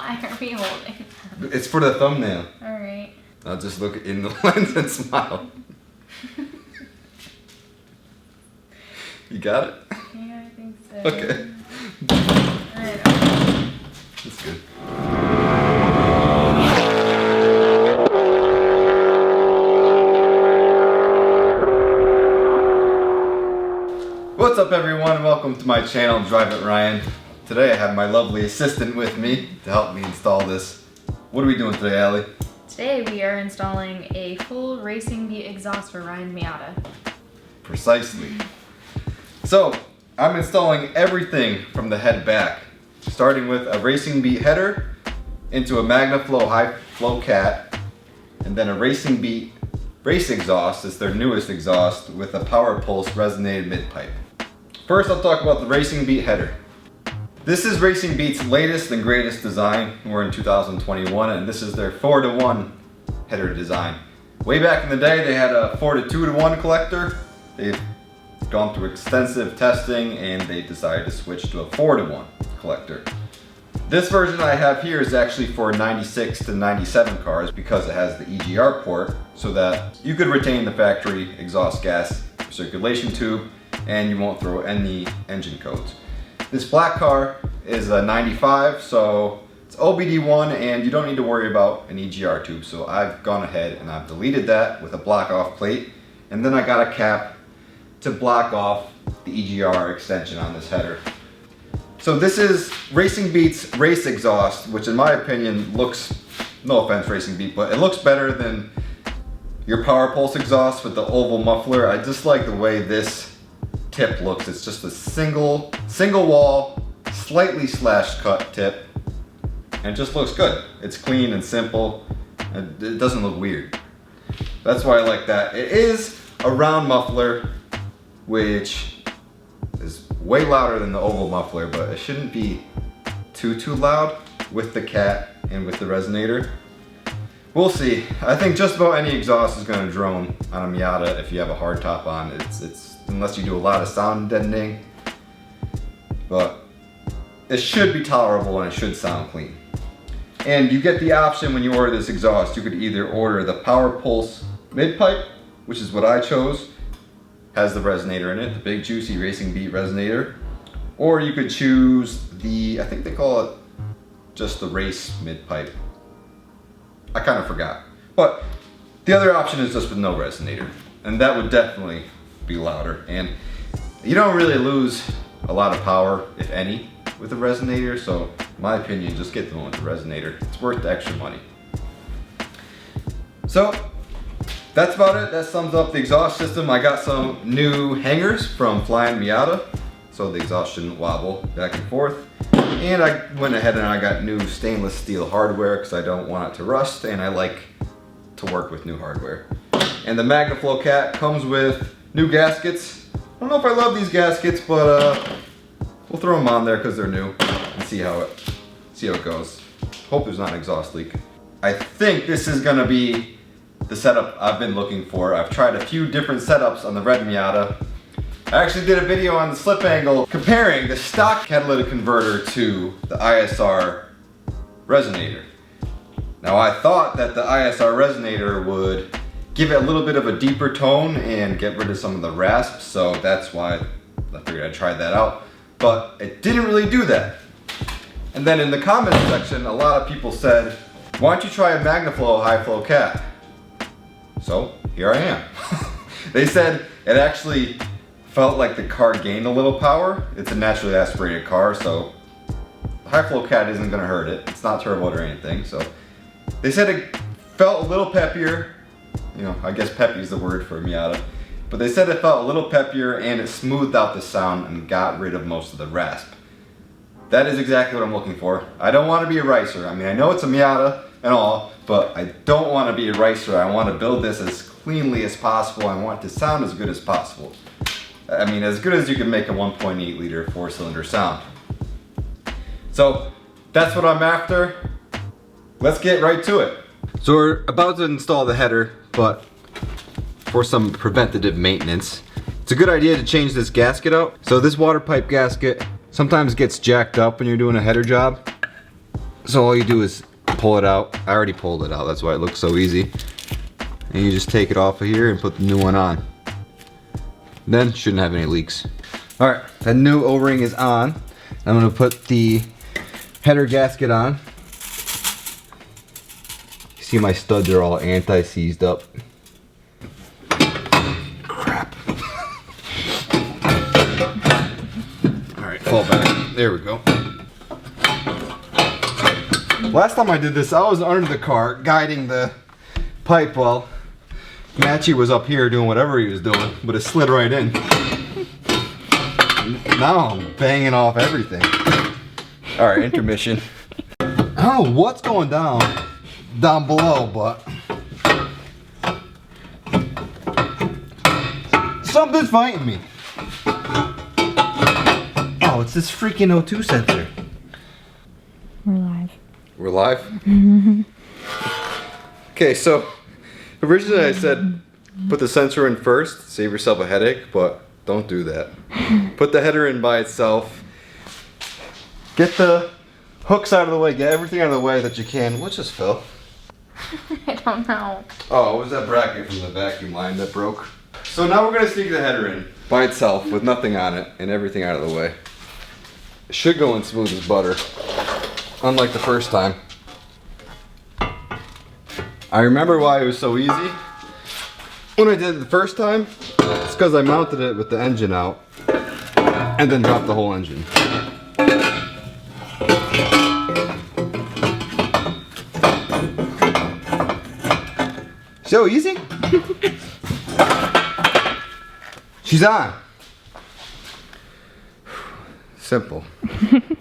Why are we holding? It's for the thumbnail. Alright. I'll just look in the lens and smile. You got it? Yeah, I think so. Okay. Alright. That's good. What's up everyone? Welcome to my channel, DriveItRyan. Today I have my lovely assistant with me to help me install this. What are we doing today, Allie? Today we are installing a full racing beat exhaust for Ryan Miata. Precisely. So, I'm installing everything from the head back, starting with a racing beat header into a Magnaflow High Flow Cat, and then a racing beat race exhaust. It's their newest exhaust with a power pulse resonated mid-pipe. First, I'll talk about the racing beat header. This is Racing Beat's latest and greatest design. We're in 2021, and this is their 4-to-1 header design. Way back in the day, they had a 4-to-2-to-1 collector. They've gone through extensive testing, and they decided to switch to a 4-to-1 collector. This version I have here is actually for 96 to 97 cars because it has the EGR port, so that you could retain the factory exhaust gas circulation tube, and you won't throw any engine codes. This black car is a 95, so it's OBD1 and you don't need to worry about an EGR tube. So I've gone ahead and I've deleted that with a block off plate, and then I got a cap to block off the EGR extension on this header. So this is Racing Beat's race exhaust, which in my opinion looks, no offense Racing Beat, but it looks better than your power pulse exhaust with the oval muffler. I just like the way this tip looks. It's just a single wall, slightly slashed cut tip, and it just looks good. It's clean and simple, and it doesn't look weird. That's why I like that. It is a round muffler, which is way louder than the oval muffler, but it shouldn't be too loud with the cat and with the resonator. We'll see. I think just about any exhaust is going to drone on a Miata if you have a hard top on. It's unless you do a lot of sound deadening, but it should be tolerable and it should sound clean. And you get the option when you order this exhaust. You could either order the power pulse mid-pipe, which is what I chose, has the resonator in it, the big juicy Racing Beat resonator, or you could choose the, I think they call it just the race mid-pipe. I kind of forgot. But the other option is just with no resonator, and that would definitely be louder, and you don't really lose a lot of power, if any, with a resonator. So in my opinion, just get the one with the resonator. It's worth the extra money. So that's about it. That sums up the exhaust system. I got some new hangers from Flying Miata, so the exhaust shouldn't wobble back and forth. And I went ahead and I got new stainless steel hardware because I don't want it to rust, and I like to work with new hardware. And the Magnaflow Cat comes with new gaskets. I don't know if I love these gaskets, but we'll throw them on there because they're new and see how it goes. Hope there's not an exhaust leak. I think this is gonna be the setup I've been looking for. I've tried a few different setups on the red Miata. I actually did a video on the slip angle comparing the stock catalytic converter to the ISR resonator. Now I thought that the ISR resonator would give it a little bit of a deeper tone and get rid of some of the rasp, so that's why I figured I'd try that out. But it didn't really do that. And then in the comments section, a lot of people said, why don't you try a Magnaflow High Flow Cat? So here I am. They said it actually felt like the car gained a little power. It's a naturally aspirated car, so the High Flow Cat isn't gonna hurt it. It's not turboed or anything. So they said it felt a little peppier. You know, I guess peppy is the word for a Miata. But they said it felt a little peppier and it smoothed out the sound and got rid of most of the rasp. That is exactly what I'm looking for. I don't want to be a racer. I mean, I know it's a Miata and all, but I don't want to be a racer. I want to build this as cleanly as possible. I want it to sound as good as possible. I mean, as good as you can make a 1.8 liter 4-cylinder sound. So that's what I'm after. Let's get right to it. So we're about to install the header, but for some preventative maintenance, it's a good idea to change this gasket out. So this water pipe gasket sometimes gets jacked up when you're doing a header job. So all you do is pull it out. I already pulled it out, that's why it looks so easy. And you just take it off of here and put the new one on. Then shouldn't have any leaks. All right, that new O-ring is on. I'm gonna put the header gasket on. You see my studs are all anti-seized up. Crap. All right, fall back. There we go. Last time I did this, I was under the car guiding the pipe while Matchy was up here doing whatever he was doing, but it slid right in. Now I'm banging off everything. All right, intermission. I don't know what's going down below, but something's fighting me. Oh, it's this freaking O2 sensor. We're live. We're live? Okay, so originally I said put the sensor in first, save yourself a headache, but don't do that. Put the header in by itself. Get the hooks out of the way, get everything out of the way that you can. What just fell? I don't know. Oh, it was that bracket from the vacuum line that broke. So now we're gonna sneak the header in by itself with nothing on it and everything out of the way. It should go in smooth as butter, unlike the first time. I remember why it was so easy. When I did it the first time, it's because I mounted it with the engine out and then dropped the whole engine. So easy. She's on. Simple.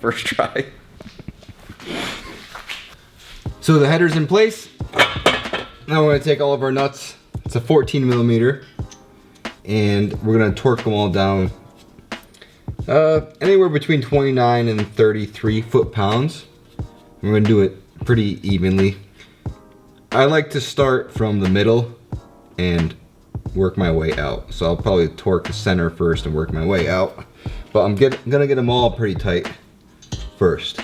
First try. So the header's in place. Now we're gonna take all of our nuts. It's a 14 millimeter, and we're gonna torque them all down anywhere between 29 and 33 foot-pounds. We're gonna do it pretty evenly. I like to start from the middle and work my way out. So I'll probably torque the center first and work my way out. But I'm gonna get them all pretty tight first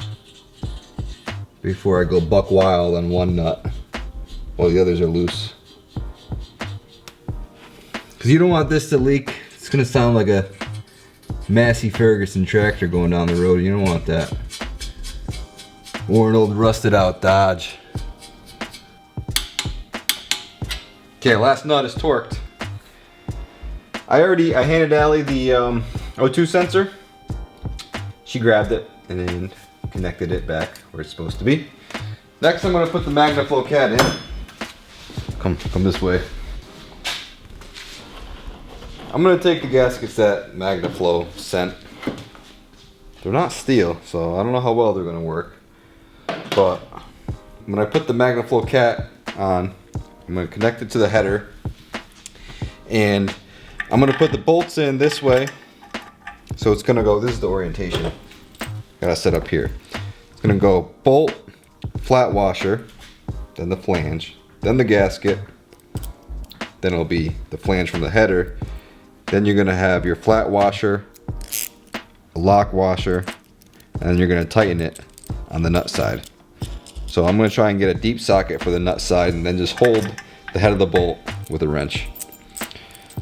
before I go buck wild on one nut while the others are loose. Because you don't want this to leak. It's gonna sound like a Massey Ferguson tractor going down the road. You don't want that. Or an old rusted out Dodge. Okay, last nut is torqued. I handed Allie the O2 sensor. She grabbed it and then connected it back where it's supposed to be. Next I'm gonna put the Magnaflow Cat in. Come this way. I'm gonna take the gaskets that Magnaflow sent. They're not steel, so I don't know how well they're gonna work. But when I put the Magnaflow Cat on, I'm gonna connect it to the header, and I'm gonna put the bolts in this way. So it's gonna go, this is the orientation. Gotta set up here. It's gonna go bolt, flat washer, then the flange, then the gasket, then it'll be the flange from the header. Then you're gonna have your flat washer, a lock washer, and then you're gonna tighten it on the nut side. So I'm gonna try and get a deep socket for the nut side and then just hold the head of the bolt with a wrench.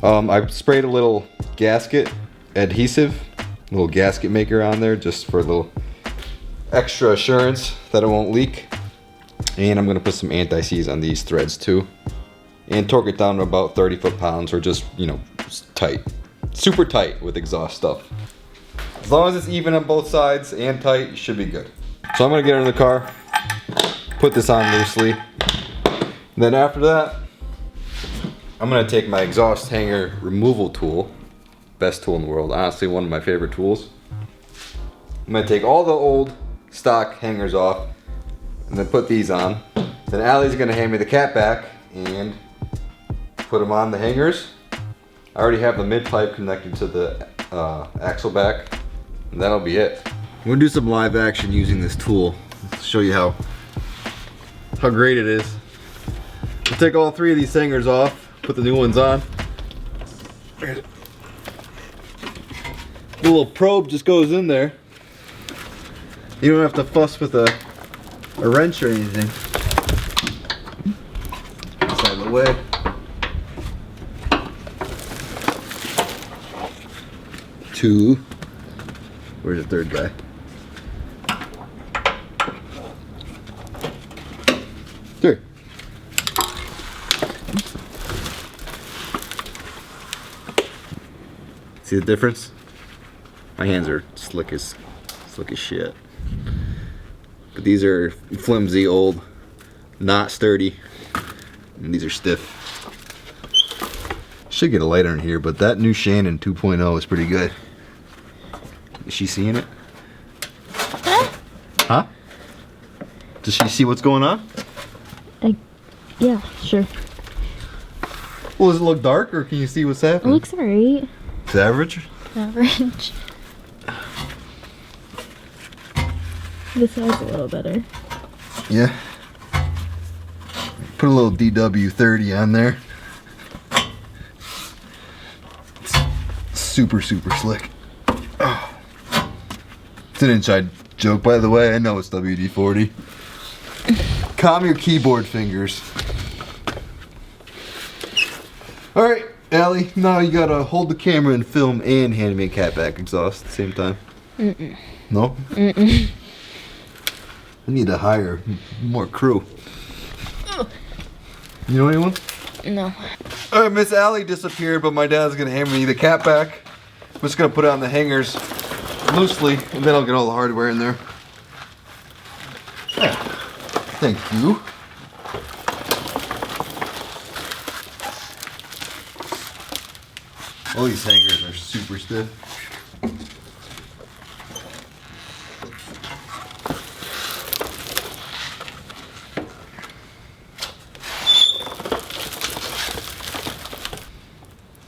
I sprayed a little gasket adhesive, a little gasket maker on there just for a little extra assurance that it won't leak. And I'm gonna put some anti-seize on these threads too. And torque it down to about 30 foot-pounds, or just, you know, tight. Super tight with exhaust stuff. As long as it's even on both sides and tight, you should be good. So I'm gonna get in the car, put this on loosely. And then after that, I'm gonna take my exhaust hanger removal tool. Best tool in the world, honestly one of my favorite tools. I'm gonna take all the old stock hangers off and then put these on. Then Allie's gonna hand me the Catback and put them on the hangers. I already have the mid-pipe connected to the axle back, and that'll be it. I'm gonna do some live action using this tool. Let's show you how great it is. We'll take all three of these hangers off, put the new ones on. The little probe just goes in there. You don't have to fuss with a a wrench or anything. It's out of the way. Two. Where's the third guy? Three. See the difference? My hands are slick as shit. But these are flimsy, old, not sturdy. And these are stiff. Should get a lighter in here, but that new Shannon 2.0 is pretty good. Is she seeing it? Huh? Does she see what's going on? Yeah, sure. Well, does it look dark, or can you see what's It happening? looks alright. It's average? Average. This side's a little better. Yeah. Put a little DW30 on there. It's super slick. Oh. It's an inside joke, by the way. I know it's WD-40. Calm your keyboard fingers. Alright, Allie, now you gotta hold the camera and film and hand me a Catback exhaust at the same time. Mm-mm. No? Mm-mm. I need to hire more crew. You know anyone? No. Alright, Miss Allie disappeared, but my dad's gonna hand me the Catback. I'm just gonna put it on the hangers loosely, and then I'll get all the hardware in there. Yeah. Thank you. All these hangers are super stiff.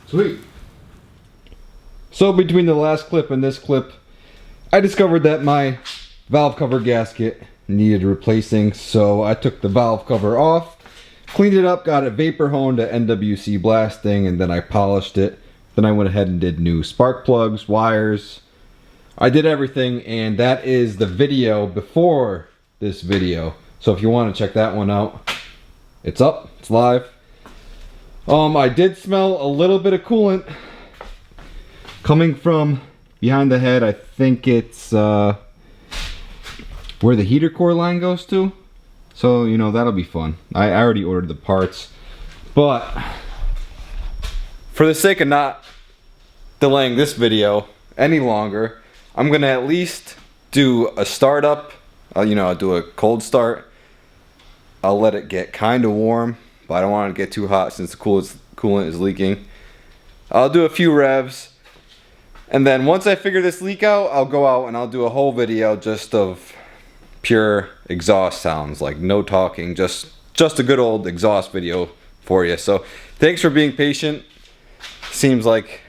Sweet. So between the last clip and this clip, I discovered that my valve cover gasket needed replacing, so I took the valve cover off, cleaned it up, got it vapor honed at NWC blasting, and then I polished it. Then I went ahead and did new spark plugs, wires. I did everything, and that is the video before this video. So if you want to check that one out, it's up, it's live. I did smell a little bit of coolant coming from behind the head. I think it's where the heater core line goes to. So, you know, that'll be fun. I already ordered the parts. But for the sake of not delaying this video any longer, I'm gonna at least do a startup. You know, I'll do a cold start. I'll let it get kind of warm, but I don't want it to get too hot since the coolant is leaking. I'll do a few revs, and then once I figure this leak out, I'll go out and I'll do a whole video just of pure exhaust sounds, like no talking, just a good old exhaust video for you. So thanks for being patient. Seems like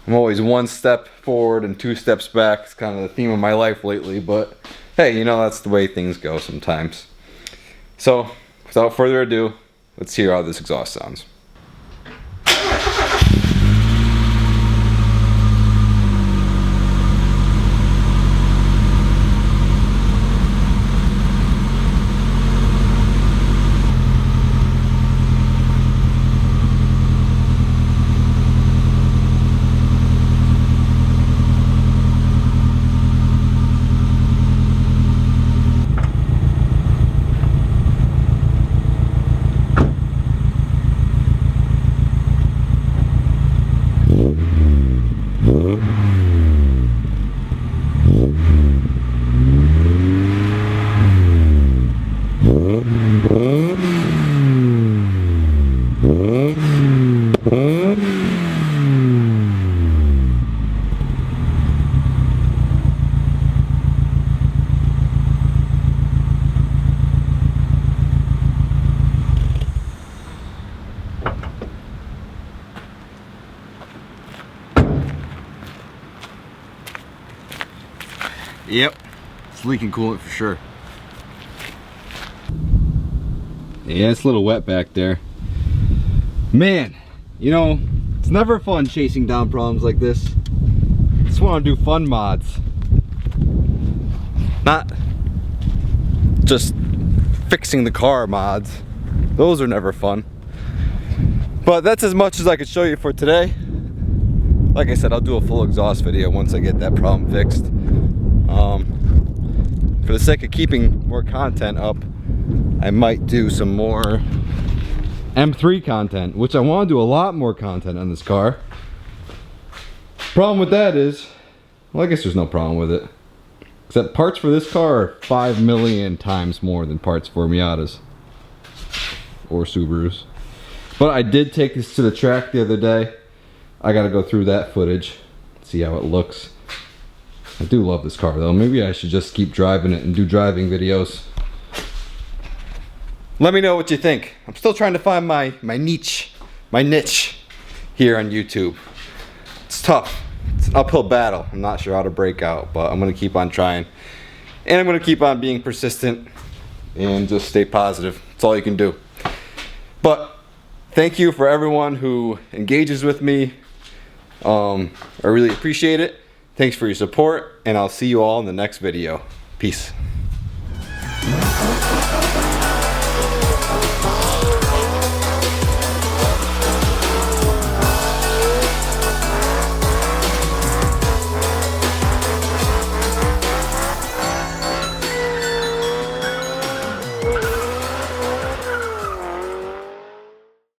I'm always one step forward and two steps back. It's kind of the theme of my life lately, but hey, you know, that's the way things go sometimes. So without further ado, let's hear how this exhaust sounds. Yep, it's leaking coolant for sure. Yeah, it's a little wet back there. Man, you know, it's never fun chasing down problems like this. Just want to do fun mods. Not just fixing the car mods. Those are never fun. But that's as much as I could show you for today. Like I said, I'll do a full exhaust video once I get that problem fixed. For the sake of keeping more content up, I might do some more M3 content, which I want to do a lot more content on this car. Problem with that is, well, I guess there's no problem with it. Except parts for this car are 5 million times more than parts for Miatas or Subarus. But I did take this to the track the other day. I gotta go through that footage, see how it looks. I do love this car though. Maybe I should just keep driving it and do driving videos. Let me know what you think. I'm still trying to find my niche here on YouTube. It's tough. It's an uphill battle. I'm not sure how to break out, but I'm gonna keep on trying. And I'm gonna keep on being persistent and just stay positive. That's all you can do. But thank you for everyone who engages with me. I really appreciate it. Thanks for your support, and I'll see you all in the next video. Peace.